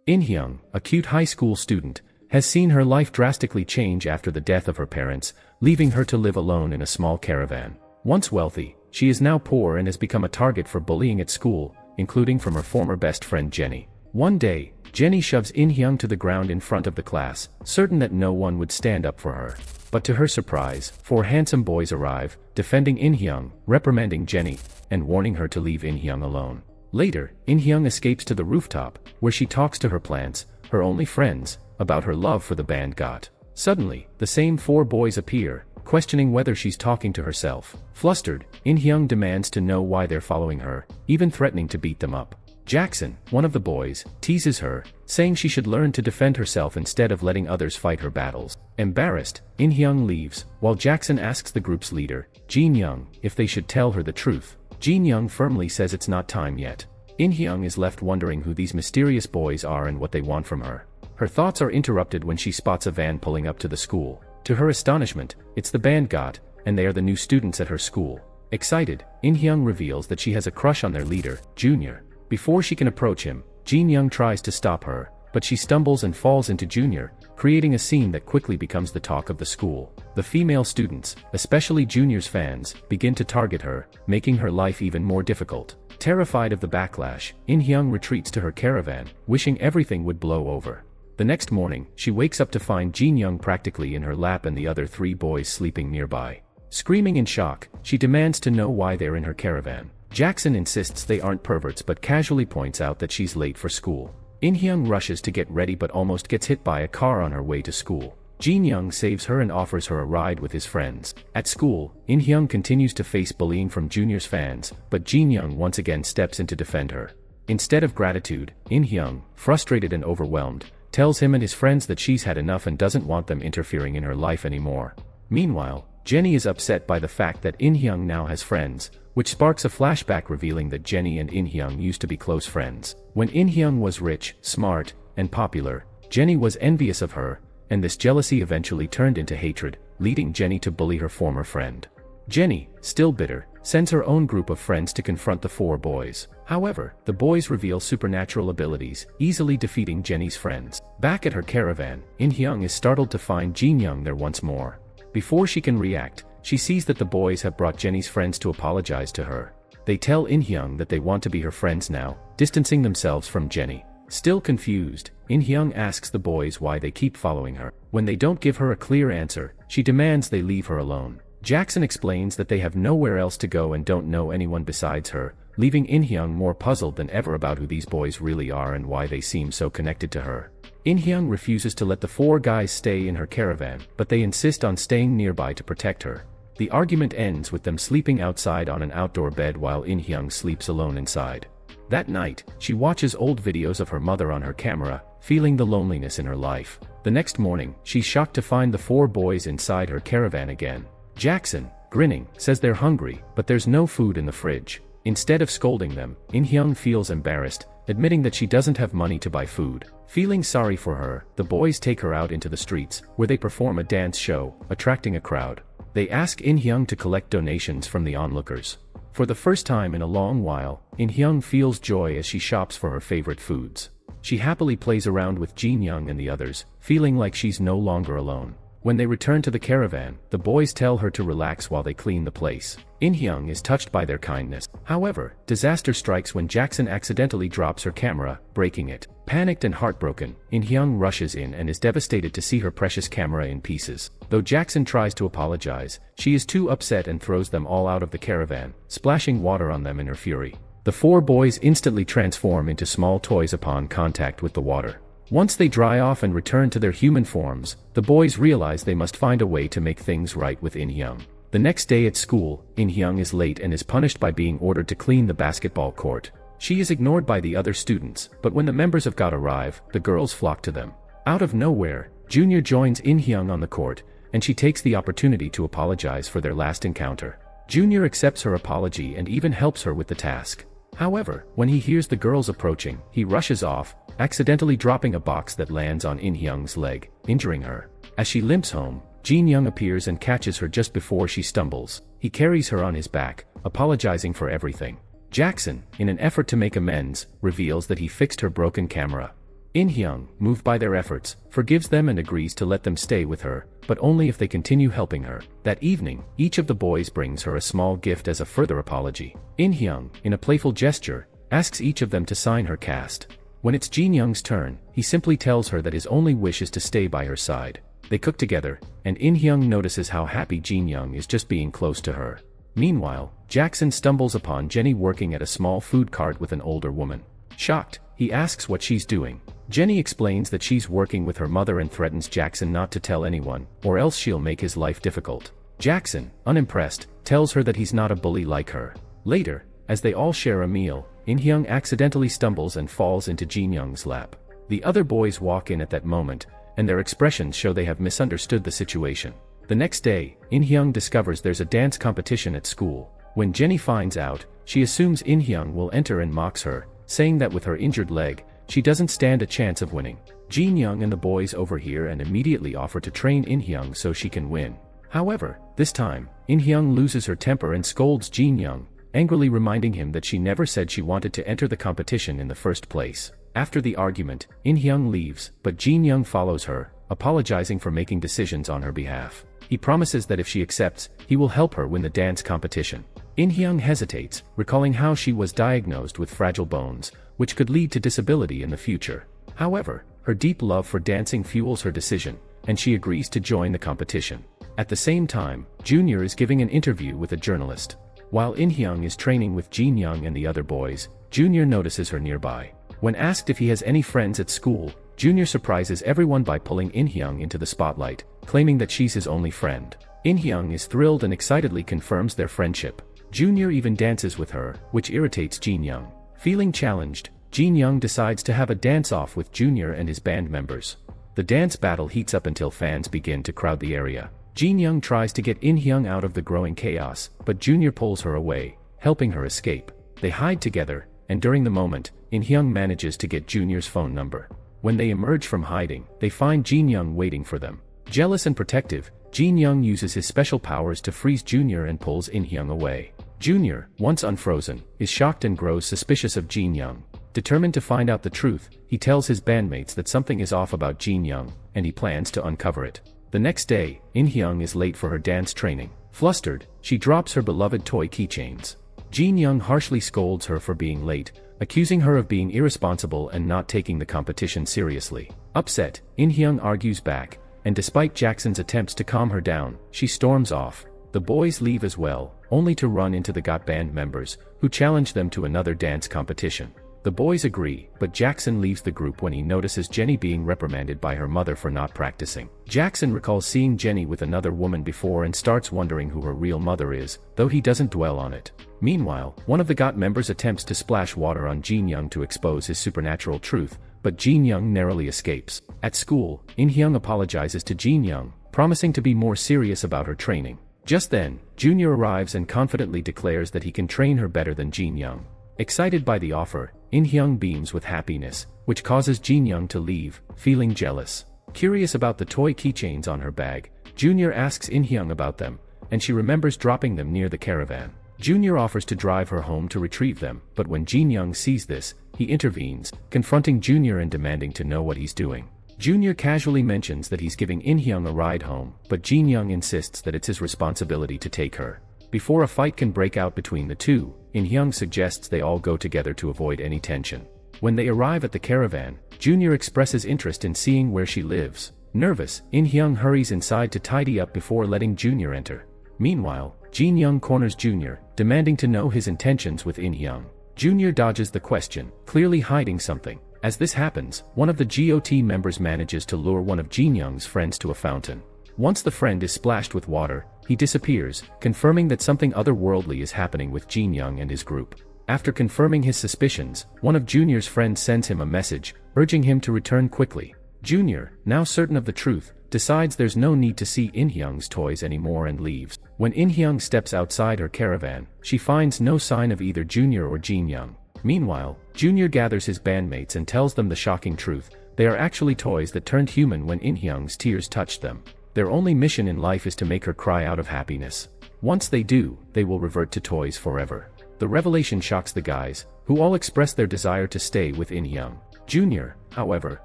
In-hyung, a cute high school student, has seen her life drastically change after the death of her parents, leaving her to live alone in a small caravan. Once wealthy, she is now poor and has become a target for bullying at school, including from her former best friend Jenny. One day, Jenny shoves In-hyung to the ground in front of the class, certain that no one would stand up for her. But to her surprise, 4 handsome boys arrive, defending In-hyung, reprimanding Jenny, and warning her to leave In-hyung alone. Later, In-hyung escapes to the rooftop, where she talks to her plants, her only friends, about her love for the band got. Suddenly, the same 4 boys appear, questioning whether she's talking to herself. Flustered, In-hyung demands to know why they're following her, even threatening to beat them up. Jackson, one of the boys, teases her, saying she should learn to defend herself instead of letting others fight her battles. Embarrassed, In-hyung leaves, while Jackson asks the group's leader, Jin-young, if they should tell her the truth. Jin-young firmly says it's not time yet. In-hyung is left wondering who these mysterious boys are and what they want from her. Her thoughts are interrupted when she spots a van pulling up to the school. To her astonishment, it's the band got, and they are the new students at her school. Excited, In-hyung reveals that she has a crush on their leader, Junior. Before she can approach him, Jin-young tries to stop her, but she stumbles and falls into Junior, creating a scene that quickly becomes the talk of the school. The female students, especially Junior's fans, begin to target her, making her life even more difficult. Terrified of the backlash, In-hyung retreats to her caravan, wishing everything would blow over. The next morning, she wakes up to find Jin-young practically in her lap and the other 3 boys sleeping nearby. Screaming in shock, she demands to know why they're in her caravan. Jackson insists they aren't perverts but casually points out that she's late for school. In-hyung rushes to get ready but almost gets hit by a car on her way to school. Jin-young saves her and offers her a ride with his friends. At school, In-hyung continues to face bullying from Junior's fans, but Jin-young once again steps in to defend her. Instead of gratitude, In-hyung, frustrated and overwhelmed, tells him and his friends that she's had enough and doesn't want them interfering in her life anymore. Meanwhile, Jenny is upset by the fact that In-hyung now has friends, which sparks a flashback revealing that Jenny and In-hyung used to be close friends. When In-hyung was rich, smart, and popular, Jenny was envious of her, and this jealousy eventually turned into hatred, leading Jenny to bully her former friend. Jenny, still bitter, sends her own group of friends to confront the 4 boys. However, the boys reveal supernatural abilities, easily defeating Jenny's friends. Back at her caravan, In-hyung is startled to find Jin-young there once more. Before she can react, she sees that the boys have brought Jenny's friends to apologize to her. They tell In-hyung that they want to be her friends now, distancing themselves from Jenny. Still confused, In-hyung asks the boys why they keep following her. When they don't give her a clear answer, she demands they leave her alone. Jackson explains that they have nowhere else to go and don't know anyone besides her, leaving In-hyung more puzzled than ever about who these boys really are and why they seem so connected to her. In-hyung refuses to let the 4 guys stay in her caravan, but they insist on staying nearby to protect her. The argument ends with them sleeping outside on an outdoor bed while In-hyung sleeps alone inside. That night, she watches old videos of her mother on her camera, feeling the loneliness in her life. The next morning, she's shocked to find the 4 boys inside her caravan again. Jackson, grinning, says they're hungry, but there's no food in the fridge. Instead of scolding them, In-hyung feels embarrassed, admitting that she doesn't have money to buy food. Feeling sorry for her, the boys take her out into the streets, where they perform a dance show, attracting a crowd. They ask In-hyung to collect donations from the onlookers. For the first time in a long while, In-hyung feels joy as she shops for her favorite foods. She happily plays around with Jin-young and the others, feeling like she's no longer alone. When they return to the caravan, the boys tell her to relax while they clean the place. In-hyung is touched by their kindness. However, disaster strikes when Jackson accidentally drops her camera, breaking it. Panicked and heartbroken, In-hyung rushes in and is devastated to see her precious camera in pieces. Though Jackson tries to apologize, she is too upset and throws them all out of the caravan, splashing water on them in her fury. The 4 boys instantly transform into small toys upon contact with the water. Once they dry off and return to their human forms, the boys realize they must find a way to make things right with In-hyung. The next day at school, In-hyung is late and is punished by being ordered to clean the basketball court. She is ignored by the other students, but when the members of GOT arrive, the girls flock to them. Out of nowhere, Junior joins In-hyung on the court, and she takes the opportunity to apologize for their last encounter. Junior accepts her apology and even helps her with the task. However, when he hears the girls approaching, he rushes off, accidentally dropping a box that lands on In-hyung's leg, injuring her. As she limps home, Jin-young appears and catches her just before she stumbles. He carries her on his back, apologizing for everything. Jackson, in an effort to make amends, reveals that he fixed her broken camera. In-hyung, moved by their efforts, forgives them and agrees to let them stay with her, but only if they continue helping her. That evening, each of the boys brings her a small gift as a further apology. In-hyung, in a playful gesture, asks each of them to sign her cast. When it's Jin-young's turn, he simply tells her that his only wish is to stay by her side. They cook together, and In-hyung notices how happy Jin-young is just being close to her. Meanwhile, Jackson stumbles upon Jenny working at a small food cart with an older woman. Shocked, he asks what she's doing. Jenny explains that she's working with her mother and threatens Jackson not to tell anyone, or else she'll make his life difficult. Jackson, unimpressed, tells her that he's not a bully like her. Later, as they all share a meal, In-hyung accidentally stumbles and falls into Jin-young's lap. The other boys walk in at that moment, and their expressions show they have misunderstood the situation. The next day, In-hyung discovers there's a dance competition at school. When Jenny finds out, she assumes In-hyung will enter and mocks her, saying that with her injured leg, she doesn't stand a chance of winning. Jin-young and the boys overhear and immediately offer to train In-hyung so she can win. However, this time, In-hyung loses her temper and scolds Jin-young, angrily reminding him that she never said she wanted to enter the competition in the first place. After the argument, In-hyung leaves, but Jin-young follows her, apologizing for making decisions on her behalf. He promises that if she accepts, he will help her win the dance competition. In-hyung hesitates, recalling how she was diagnosed with fragile bones, which could lead to disability in the future. However, her deep love for dancing fuels her decision, and she agrees to join the competition. At the same time, Junior is giving an interview with a journalist. While In-hyung is training with Jin-young and the other boys, Junior notices her nearby. When asked if he has any friends at school, Junior surprises everyone by pulling In-hyung into the spotlight, claiming that she's his only friend. In-hyung is thrilled and excitedly confirms their friendship. Junior even dances with her, which irritates Jin-young. Feeling challenged, Jin-young decides to have a dance-off with Junior and his band members. The dance battle heats up until fans begin to crowd the area. Jin-young tries to get In-hyung out of the growing chaos, but Junior pulls her away, helping her escape. They hide together, and during the moment, In-hyung manages to get Junior's phone number. When they emerge from hiding, they find Jin-young waiting for them. Jealous and protective, Jin-young uses his special powers to freeze Junior and pulls In-hyung away. Junior, once unfrozen, is shocked and grows suspicious of Jin-young. Determined to find out the truth, he tells his bandmates that something is off about Jin-young, and he plans to uncover it. The next day, In-hyung is late for her dance training. Flustered, she drops her beloved toy keychains. Jin-young harshly scolds her for being late, accusing her of being irresponsible and not taking the competition seriously. Upset, In-hyung argues back, and despite Jackson's attempts to calm her down, she storms off. The boys leave as well, only to run into the GOT band members, who challenge them to another dance competition. The boys agree, but Jackson leaves the group when he notices Jenny being reprimanded by her mother for not practicing. Jackson recalls seeing Jenny with another woman before and starts wondering who her real mother is, though he doesn't dwell on it. Meanwhile, one of the GOT members attempts to splash water on Jin-young to expose his supernatural truth, but Jin-young narrowly escapes. At school, In-hyung apologizes to Jin-young, promising to be more serious about her training. Just then, Junior arrives and confidently declares that he can train her better than Jin-young. Excited by the offer, In-hyung beams with happiness, which causes Jin-young to leave, feeling jealous. Curious about the toy keychains on her bag, Junior asks In-hyung about them, and she remembers dropping them near the caravan. Junior offers to drive her home to retrieve them, but when Jin-young sees this, he intervenes, confronting Junior and demanding to know what he's doing. Junior casually mentions that he's giving In-hyung a ride home, but Jin-young insists that it's his responsibility to take her. Before a fight can break out between the two, In-hyung suggests they all go together to avoid any tension. When they arrive at the caravan, Junior expresses interest in seeing where she lives. Nervous, In-hyung hurries inside to tidy up before letting Junior enter. Meanwhile, Jin-young corners Junior, demanding to know his intentions with In-hyung. Junior dodges the question, clearly hiding something. As this happens, one of the GOT members manages to lure one of Jin-young's friends to a fountain. Once the friend is splashed with water, he disappears, confirming that something otherworldly is happening with Jin-young and his group. After confirming his suspicions, one of Junior's friends sends him a message, urging him to return quickly. Junior, now certain of the truth, decides there's no need to see In-hyung's toys anymore and leaves. When In-hyung steps outside her caravan, she finds no sign of either Junior or Jin-young. Meanwhile, Junior gathers his bandmates and tells them the shocking truth: they are actually toys that turned human when In-hyung's tears touched them. Their only mission in life is to make her cry out of happiness. Once they do, they will revert to toys forever. The revelation shocks the guys, who all express their desire to stay with In-hyung. Junior, however,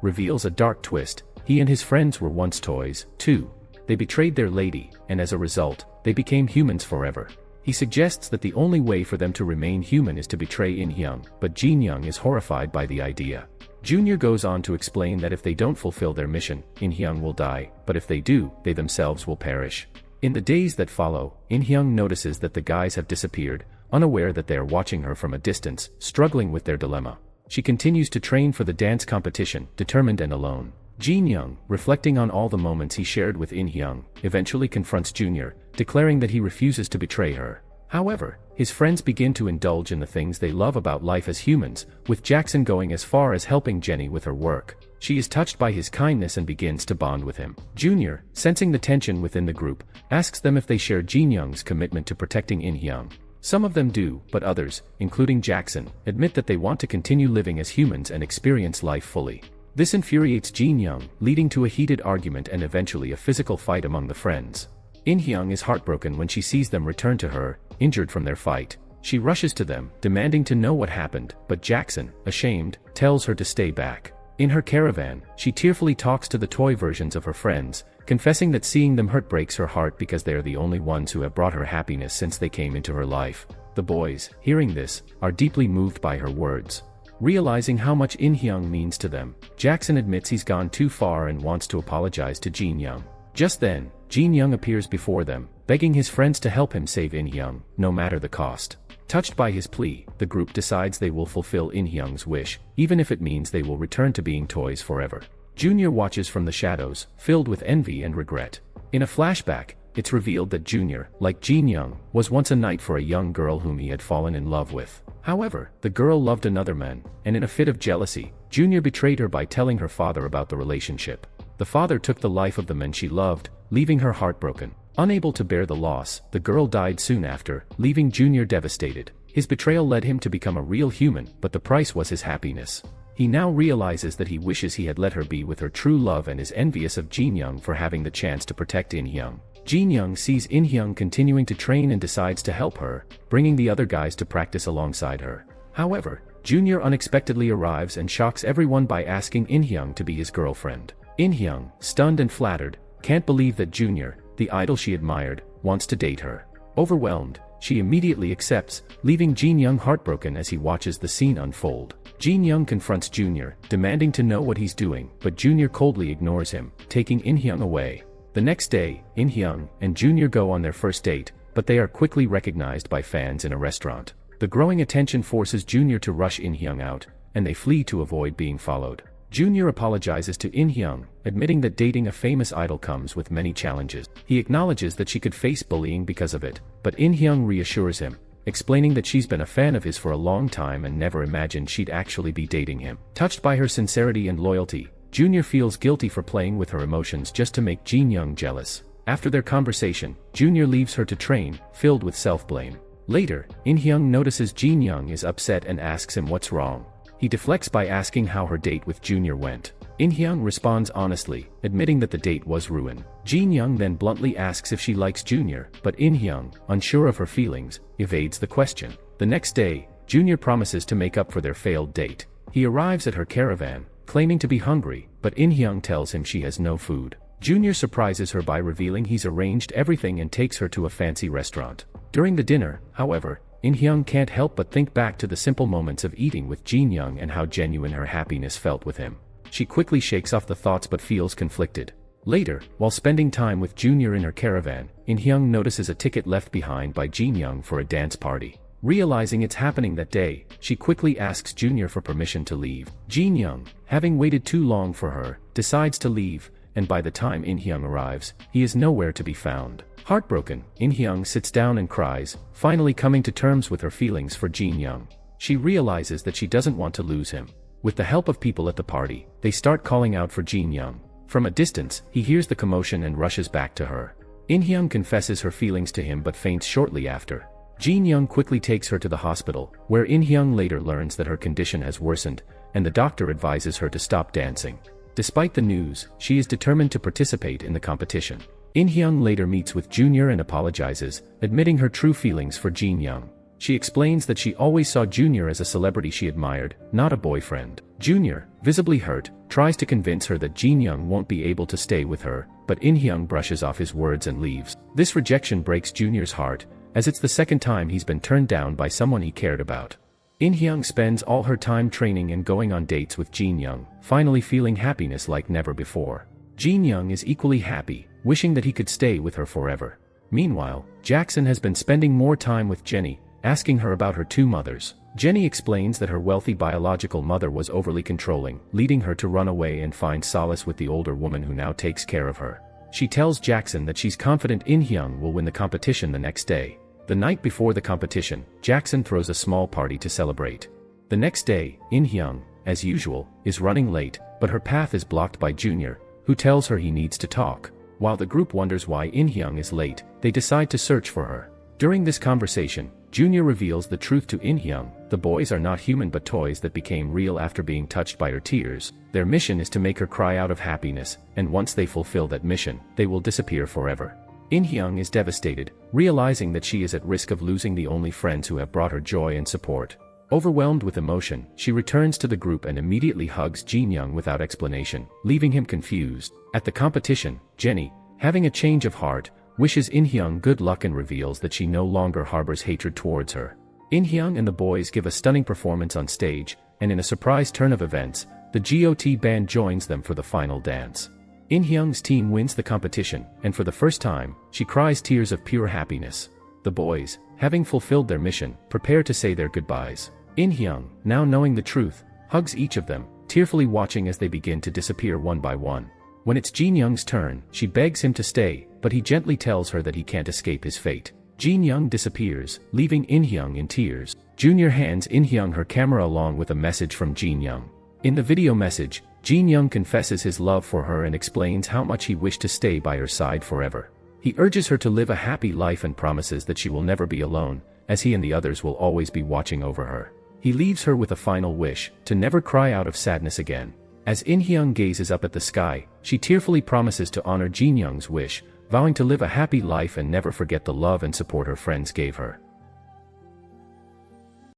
reveals a dark twist. He and his friends were once toys, too. They betrayed their lady, and as a result, they became humans forever. He suggests that the only way for them to remain human is to betray In-hyung, but Jin-young is horrified by the idea. Junior goes on to explain that if they don't fulfill their mission, In-hyung will die, but if they do, they themselves will perish. In the days that follow, In-hyung notices that the guys have disappeared, unaware that they are watching her from a distance, struggling with their dilemma. She continues to train for the dance competition, determined and alone. Jin-young, reflecting on all the moments he shared with In-hyung, eventually confronts Junior, declaring that he refuses to betray her. However, his friends begin to indulge in the things they love about life as humans, with Jackson going as far as helping Jenny with her work. She is touched by his kindness and begins to bond with him. Junior, sensing the tension within the group, asks them if they share Jin-young's commitment to protecting In-hyung. Some of them do, but others, including Jackson, admit that they want to continue living as humans and experience life fully. This infuriates Jin-young, leading to a heated argument and eventually a physical fight among the friends. In-hyung is heartbroken when she sees them return to her, injured from their fight. She rushes to them, demanding to know what happened, but Jackson, ashamed, tells her to stay back. In her caravan, she tearfully talks to the toy versions of her friends, confessing that seeing them hurt breaks her heart because they are the only ones who have brought her happiness since they came into her life. The boys, hearing this, are deeply moved by her words. Realizing how much In-hyung means to them, Jackson admits he's gone too far and wants to apologize to Jin-young. Just then, Jin-young appears before them, begging his friends to help him save In-hyung, no matter the cost. Touched by his plea, the group decides they will fulfill In-hyung's wish, even if it means they will return to being toys forever. Junior watches from the shadows, filled with envy and regret. In a flashback, it's revealed that Junior, like Jin-young, was once a knight for a young girl whom he had fallen in love with. However, the girl loved another man, and in a fit of jealousy, Junior betrayed her by telling her father about the relationship. The father took the life of the man she loved, leaving her heartbroken. Unable to bear the loss, the girl died soon after, leaving Junior devastated. His betrayal led him to become a real human, but the price was his happiness. He now realizes that he wishes he had let her be with her true love and is envious of Jin-young for having the chance to protect In-hyung. Jin-young sees In-hyung continuing to train and decides to help her, bringing the other guys to practice alongside her. However, Junior unexpectedly arrives and shocks everyone by asking In-hyung to be his girlfriend. In-hyung, stunned and flattered, can't believe that Junior, the idol she admired, wants to date her. Overwhelmed, she immediately accepts, leaving Jin-young heartbroken as he watches the scene unfold. Jin-young confronts Junior, demanding to know what he's doing, but Junior coldly ignores him, taking In-hyung away. The next day, In-hyung and Junior go on their first date, but they are quickly recognized by fans in a restaurant. The growing attention forces Junior to rush In-hyung out, and they flee to avoid being followed. Junior apologizes to In-hyung, admitting that dating a famous idol comes with many challenges. He acknowledges that she could face bullying because of it, but In-hyung reassures him, explaining that she's been a fan of his for a long time and never imagined she'd actually be dating him. Touched by her sincerity and loyalty, Junior feels guilty for playing with her emotions just to make Jin-young jealous. After their conversation, Junior leaves her to train, filled with self-blame. Later, In-hyung notices Jin-young is upset and asks him what's wrong. He deflects by asking how her date with Junior went. In-hyung responds honestly, admitting that the date was ruined. Jin-young then bluntly asks if she likes Junior, but In-hyung, unsure of her feelings, evades the question. The next day, Junior promises to make up for their failed date. He arrives at her caravan, claiming to be hungry, but In-hyung tells him she has no food. Junior surprises her by revealing he's arranged everything and takes her to a fancy restaurant. During the dinner, however, In-hyung can't help but think back to the simple moments of eating with Jin-young and how genuine her happiness felt with him. She quickly shakes off the thoughts but feels conflicted. Later, while spending time with Junior in her caravan, In-hyung notices a ticket left behind by Jin-young for a dance party. Realizing it's happening that day, she quickly asks Junior for permission to leave. Jin-young, having waited too long for her, decides to leave, and by the time In-hyung arrives, he is nowhere to be found. Heartbroken, In-hyung sits down and cries, finally coming to terms with her feelings for Jin-young. She realizes that she doesn't want to lose him. With the help of people at the party, they start calling out for Jin-young. From a distance, he hears the commotion and rushes back to her. In-hyung confesses her feelings to him but faints shortly after. Jin-young quickly takes her to the hospital, where In-hyung later learns that her condition has worsened, and the doctor advises her to stop dancing. Despite the news, she is determined to participate in the competition. In-hyung later meets with Junior and apologizes, admitting her true feelings for Jin-young. She explains that she always saw Junior as a celebrity she admired, not a boyfriend. Junior, visibly hurt, tries to convince her that Jin Young won't be able to stay with her, but In Hyung brushes off his words and leaves. This rejection breaks Junior's heart, as it's the second time he's been turned down by someone he cared about. In Hyung spends all her time training and going on dates with Jin Young, finally feeling happiness like never before. Jin Young is equally happy, wishing that he could stay with her forever. Meanwhile, Jackson has been spending more time with Jenny, asking her about her two mothers. Jenny explains that her wealthy biological mother was overly controlling, leading her to run away and find solace with the older woman who now takes care of her. She tells Jackson that she's confident In Hyung will win the competition the next day. The night before the competition, Jackson throws a small party to celebrate. The next day, In Hyung, as usual, is running late, but her path is blocked by Junior, who tells her he needs to talk. While the group wonders why In Hyung is late, they decide to search for her. During this conversation, Junior reveals the truth to In Hyung. The boys are not human but toys that became real after being touched by her tears. Their mission is to make her cry out of happiness, and once they fulfill that mission, they will disappear forever. In Hyung is devastated, realizing that she is at risk of losing the only friends who have brought her joy and support. Overwhelmed with emotion, she returns to the group and immediately hugs Jin Young without explanation, leaving him confused. At the competition, Jenny, having a change of heart, wishes In Hyung good luck and reveals that she no longer harbors hatred towards her. In Hyung and the boys give a stunning performance on stage, and in a surprise turn of events, the GOT band joins them for the final dance. In Hyung's team wins the competition, and for the first time, she cries tears of pure happiness. The boys, having fulfilled their mission, prepare to say their goodbyes. In Hyung, now knowing the truth, hugs each of them, tearfully watching as they begin to disappear one by one. When it's Jin Young's turn, she begs him to stay, but he gently tells her that he can't escape his fate. Jin Young disappears, leaving In Hyung in tears. Junior hands In Hyung her camera along with a message from Jin Young. In the video message, Jin Young confesses his love for her and explains how much he wished to stay by her side forever. He urges her to live a happy life and promises that she will never be alone, as he and the others will always be watching over her. He leaves her with a final wish, to never cry out of sadness again. As In Hyung gazes up at the sky, she tearfully promises to honor Jin Young's wish, vowing to live a happy life and never forget the love and support her friends gave her.